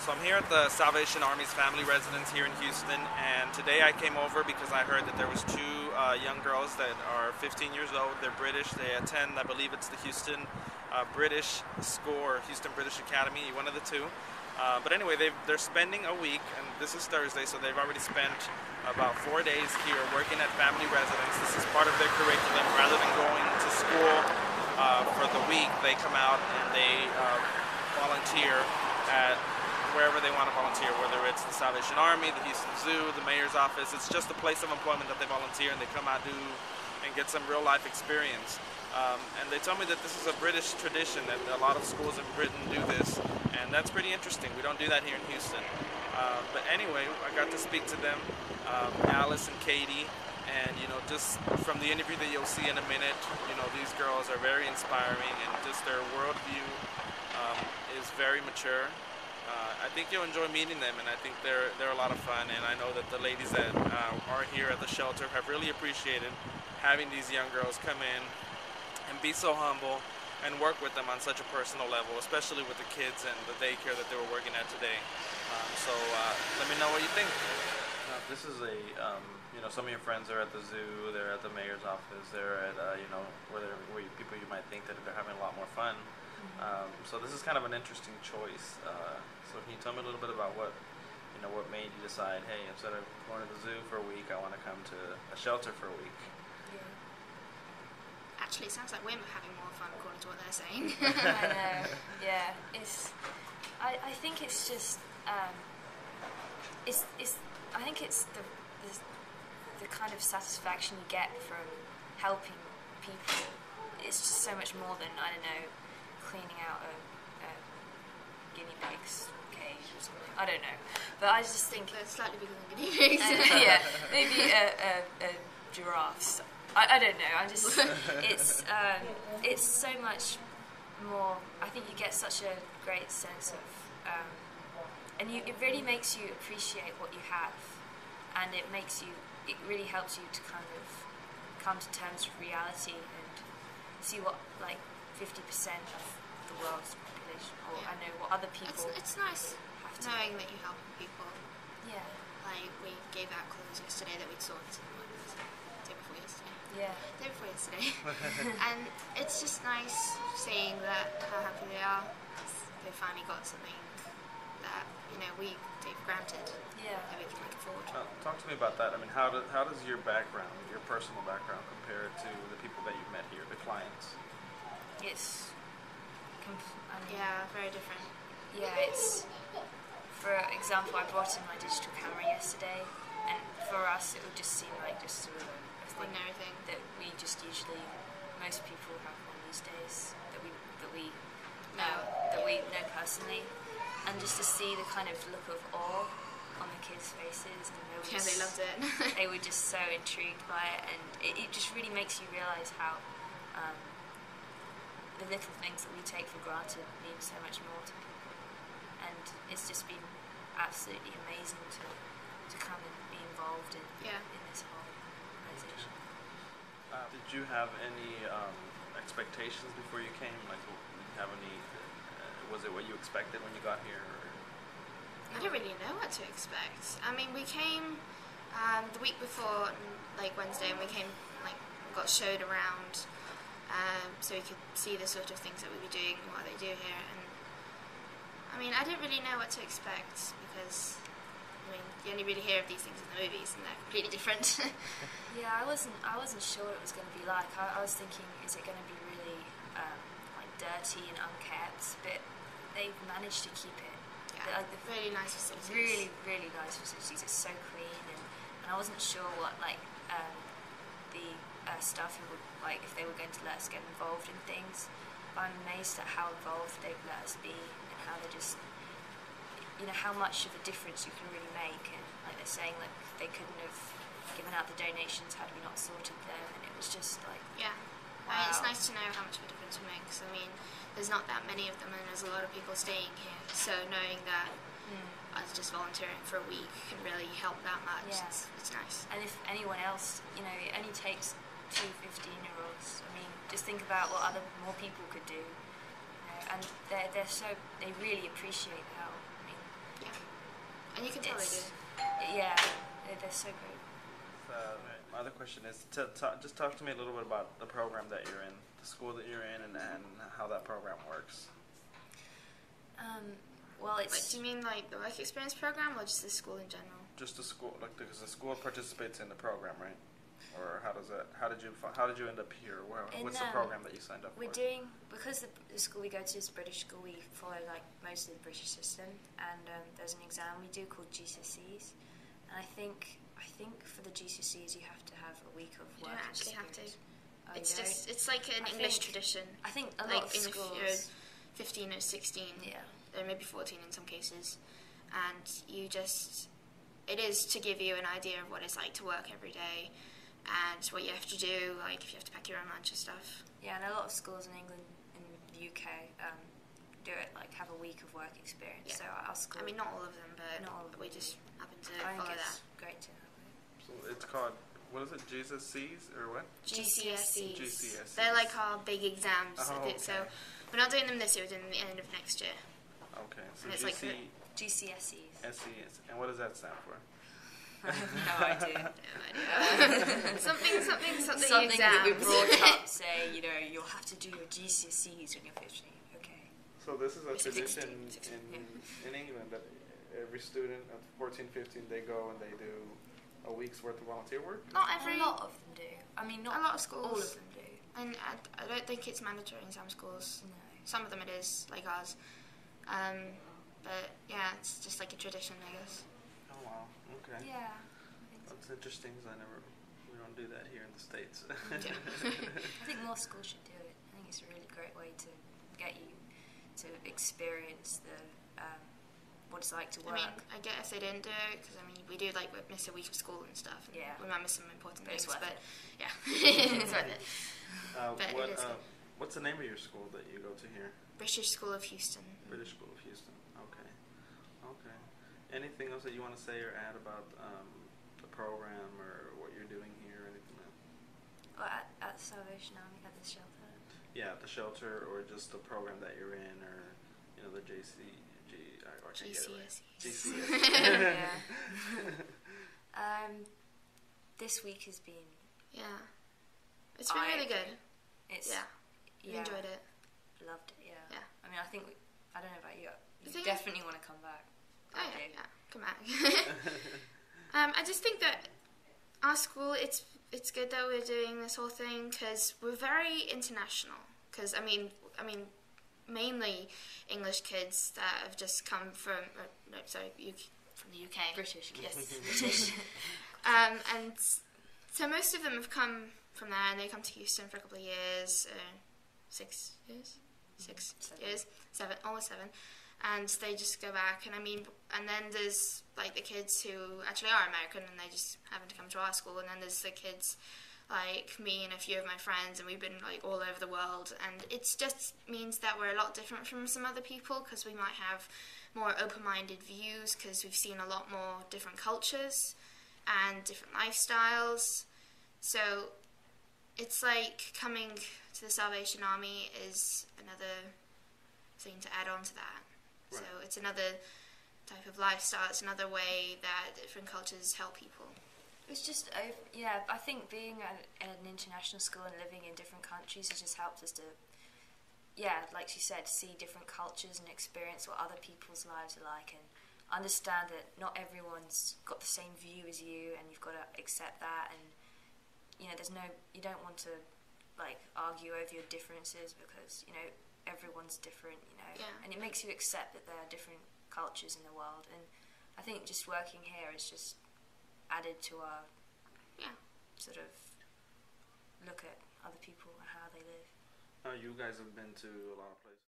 So I'm here at the Salvation Army's family residence here in Houston, and today I came over because I heard that there was two young girls that are 15 years old. They're British. They attend, I believe it's the Houston British School or Houston British Academy, one of the two. But anyway, they're spending a week, and this is Thursday, so they've already spent about 4 days here working at family residence. This is part of their curriculum. Rather than going to school for the week, they come out and they volunteer at wherever they want to volunteer, whether it's the Salvation Army, the Houston Zoo, the mayor's office. It's just a place of employment that they volunteer, and they come out and get some real life experience. And they told me that this is a British tradition, that a lot of schools in Britain do this, and that's pretty interesting. We don't do that here in Houston. But anyway, I got to speak to them, Alice and Katie, and just from the interview that you'll see in a minute, these girls are very inspiring, and just their worldview is very mature. I think you'll enjoy meeting them, and I think they're a lot of fun, and I know that the ladies that are here at the shelter have really appreciated having these young girls come in and be so humble and work with them on such a personal level, especially with the kids and the daycare that they were working at today. So let me know what you think. This is a, some of your friends are at the zoo, they're at the mayor's office, they're at, where people you might think that they're having a lot more fun. So this is kind of an interesting choice. So can you tell me a little bit about what made you decide, hey, instead of going to the zoo for a week, I want to come to a shelter for a week? Yeah. Actually, it sounds like we're having more fun according to what they're saying. I know. Yeah. I think it's just. I think it's the kind of satisfaction you get from helping people. It's just so much more than, I don't know, cleaning out a guinea pig's cage or something. I don't know, but I just think they're slightly bigger than guinea pigs. Yeah, maybe a giraffe's. I don't know. I'm just it's so much more. I think you get such a great sense of, and it really makes you appreciate what you have, and it really helps you to kind of come to terms with reality and see what 50% of the world's population, or I know what other people. It's nice knowing that you help people. Yeah. We gave out clothes yesterday that we'd sorted. Day before yesterday. Yeah. Day before yesterday. And it's just nice seeing how happy they are. They finally got something that we take for granted. Yeah. That we can afford. Talk to me about that. I mean, how does your background, your personal background, compare to the people that you've met here, the clients? It's very different. Yeah, it's, for example, I brought in my digital camera yesterday, and for us it would just seem like just sort of a thing that we just usually, most people have on these days that we know personally, and just to see the kind of look of awe on the kids' faces, and they loved it. They were just so intrigued by it, and it just really makes you realise how the little things that we take for granted mean so much more to people, and it's just been absolutely amazing to come and be involved in this whole organisation. Did you have any expectations before you came? Did you have any? Was it what you expected when you got here? Or? I didn't really know what to expect. I mean, we came the week before, Wednesday, and we came, got showed around, so we could see the sort of things that we were doing and what they do here. And I mean, I didn't really know what to expect because, you only really hear of these things in the movies, and they're completely different. Yeah, I wasn't sure what it was going to be like. I was thinking, is it going to be really dirty and unkept? But they've managed to keep it. Yeah, really nice facilities. Really, really nice facilities. It's so clean, and I wasn't sure what the staff would if they were going to let us get involved in things. But I'm amazed at how involved they've let us be, and how they just, how much of a difference you can really make. And they're saying they couldn't have given out the donations had we not sorted them, and it was just yeah. Wow. It's nice to know how much of a difference we make. Because there's not that many of them, and there's a lot of people staying here. So knowing that us just volunteering for a week can really help that much. Yeah. It's nice. And if anyone else, it only takes 2 15-year-olds. I mean, just think about what more people could do. And they really appreciate how. I mean, yeah, they're so great. My other question is just talk to me a little bit about the program that you're in, the school that you're in, and how that program works. Well, it's. Like, do you mean like the work experience program or just the school in general? Just the school, like because the school participates in the program, right? Or how does that? How did you end up here? What's the program that you signed up for? We're doing, because the school we go to is a British school. We follow like most of the British system, and there's an exam we do called GCSEs, and I think for the GCSEs you have to have a week of work. You don't actually have to. Oh, It's like an English tradition. I think a like lot of schools. If you're 15 or 16, or maybe 14 in some cases, and it is to give you an idea of what it's like to work every day, and what you have to do, like if you have to pack your own lunch and stuff. Yeah, and a lot of schools in England and the UK do it, like have a week of work experience. Yeah. So our school. I mean, not all of them, but not all of them. we just happen to I think follow it's that. great to know. So it's called, what is it, GCSEs or what? GCSEs. GCSEs. They're like our big exams. Oh, okay. So we're not doing them this year, we're doing them at the end of next year. Okay, so And it's like GCSEs. SES. And what does that stand for? I have no idea. No idea. something Something exams. that we brought up say, you'll have to do your GCSEs when you're 15. Okay. So this is a It's tradition 16, in England that every student at 14, 15, they go and they do a week's worth of volunteer work? Not every. A lot of them do. I mean, not a lot of schools. all of them do. And I don't think it's mandatory in some schools. No. Some of them it is, like ours. But yeah, it's just like a tradition, I guess. Oh wow, okay. Yeah. That's interesting because we don't do that here in the States. Yeah. I think more schools should do it. I think it's a really great way to get you to experience what it's like to work. I mean, I get if they didn't do it, because I mean, we do like miss a week of school and stuff. And Yeah. we might miss some important But it's things, worth but it. yeah, it's worth it. But it is good. What's the name of your school that you go to here? British School of Houston. British School of Houston. Okay. Okay. Anything else that you want to say or add about the program or what you're doing here or anything else? Or at the Salvation Army, at the shelter. Yeah, the shelter or just the program that you're in or, the GCSEs. Yeah. This week has been. Yeah. It's been really good. It's We enjoyed it. Loved it. Yeah. Yeah. I mean, I don't know about you. The You thing definitely want to come back. Oh yeah, come back. I just think that our school, it's good that we're doing this whole thing because we're very international. Because I mean, mainly English kids that have just come from from the UK. British kids. Yes, British. And so most of them have come from there, and they come to Houston for a couple of years, 6 years, 7, almost 7. And they just go back, and then there's like the kids who actually are American and they just happen to come to our school, and then there's the kids like me and a few of my friends, and we've been like all over the world, and it just means that we're a lot different from some other people because we might have more open-minded views because we've seen a lot more different cultures and different lifestyles. So it's like coming to the Salvation Army is another thing to add on to that. Right. So it's another type of lifestyle, it's another way that different cultures help people. It's just, I think being at an international school and living in different countries has just helped us to, like she said, see different cultures and experience what other people's lives are like and understand that not everyone's got the same view as you and you've got to accept that, and, you don't want to, like, argue over your differences because, everyone's different, and it makes you accept that there are different cultures in the world, and I think just working here is just added to our sort of look at other people and how they live. You guys have been to a lot of places.